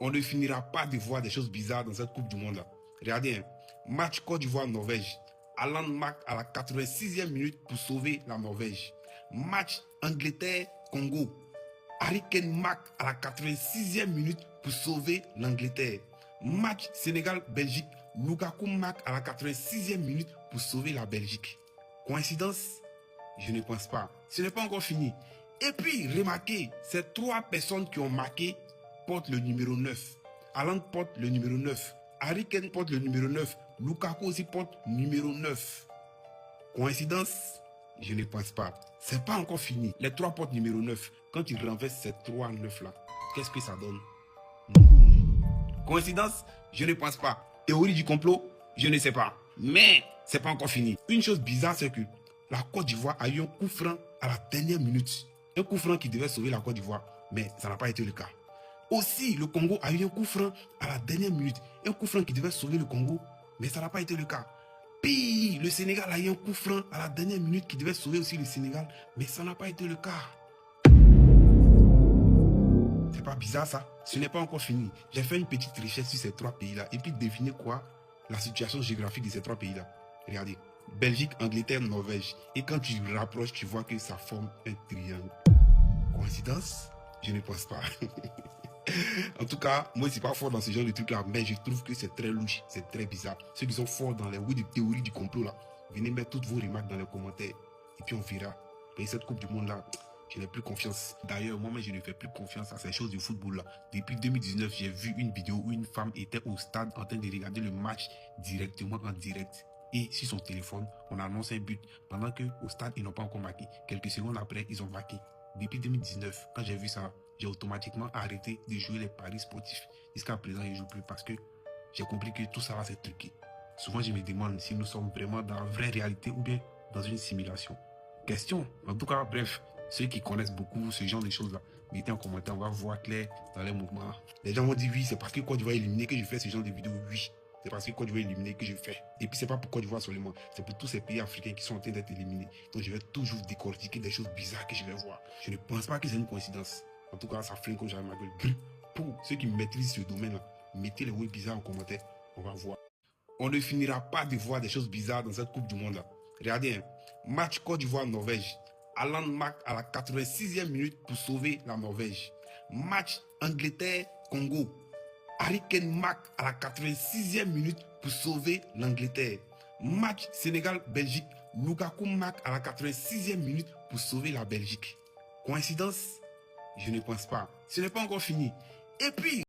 On ne finira pas de voir des choses bizarres dans cette Coupe du Monde. Regardez, hein. Match Côte d'Ivoire-Norvège. Haaland marque à la 86e minute pour sauver la Norvège. Match Angleterre-Congo. Harry Kane marque à la 86e minute pour sauver l'Angleterre. Match Sénégal-Belgique. Lukaku marque à la 86e minute pour sauver la Belgique. Coïncidence? Je ne pense pas. Ce n'est pas encore fini. Et puis, remarquez, ces trois personnes qui ont marqué portent le numéro 9. Haaland porte le numéro 9. Harry Kane porte le numéro 9. Lukaku aussi porte le numéro 9. Coïncidence? Je ne pense pas. C'est pas encore fini. Les trois portent numéro 9. Quand ils renversent ces trois 9 là, qu'est-ce que ça donne? Coïncidence? Je ne pense pas. Théorie du complot? Je ne sais pas. Mais c'est pas encore fini. Une chose bizarre, c'est que la Côte d'Ivoire a eu un coup franc à la dernière minute. Un coup franc qui devait sauver la Côte d'Ivoire, mais ça n'a pas été le cas. Aussi, le Congo a eu un coup franc à la dernière minute. Un coup franc qui devait sauver le Congo, mais ça n'a pas été le cas. Puis, le Sénégal a eu un coup franc à la dernière minute qui devait sauver aussi le Sénégal, mais ça n'a pas été le cas. C'est pas bizarre ça? Ce n'est pas encore fini. J'ai fait une petite recherche sur ces trois pays-là et puis devinez quoi? La situation géographique de ces trois pays-là. Regardez. Belgique, Angleterre, Norvège. Et quand tu rapproches, tu vois que ça forme un triangle. Coïncidence? Je ne pense pas. En tout cas, moi, je ne suis pas fort dans ce genre de trucs-là, mais je trouve que c'est très louche, c'est très bizarre. Ceux qui sont forts dans les théories du complot, là, venez mettre toutes vos remarques dans les commentaires. Et puis on verra. Mais cette Coupe du Monde-là, je n'ai plus confiance. D'ailleurs, moi-même, je ne fais plus confiance à ces choses du football-là. Depuis 2019, j'ai vu une vidéo où une femme était au stade en train de regarder le match directement en direct. Et sur son téléphone, on annonce un but. Pendant qu'au stade, ils n'ont pas encore marqué. Quelques secondes après, ils ont marqué. Depuis 2019, quand j'ai vu ça, j'ai automatiquement arrêté de jouer les paris sportifs. Jusqu'à présent, je ne joue plus parce que j'ai compris que tout ça va c'est truqué. Souvent, je me demande si nous sommes vraiment dans la vraie réalité ou bien dans une simulation. Question. En tout cas, bref, ceux qui connaissent beaucoup ce genre de choses-là, mettez en commentaire, on va voir clair dans les mouvements. Les gens vont dire oui, c'est parce que Côte d'Ivoire éliminé que je fais ce genre de vidéos. Oui, c'est parce que Côte d'Ivoire éliminé que je fais. Et puis, c'est pas pour Côte d'Ivoire seulement, c'est pour tous ces pays africains qui sont en train d'être éliminés. Donc, je vais toujours décortiquer des choses bizarres que je vais voir. Je ne pense pas que c'est une coïncidence. En tout cas, ça flingue comme j'avais ma gueule. Pour ceux qui maîtrisent ce domaine-là, mettez les mots bizarres en commentaire, on va voir. On ne finira pas de voir des choses bizarres dans cette Coupe du Monde-là. Regardez, hein. Match Côte d'Ivoire-Norvège. Haaland marque à la 86e minute pour sauver la Norvège. Match Angleterre-Congo. Harry Kane marque à la 86e minute pour sauver l'Angleterre. Match Sénégal-Belgique. Lukaku marque à la 86e minute pour sauver la Belgique. Coïncidence? Je ne pense pas. Ce n'est pas encore fini. Et puis,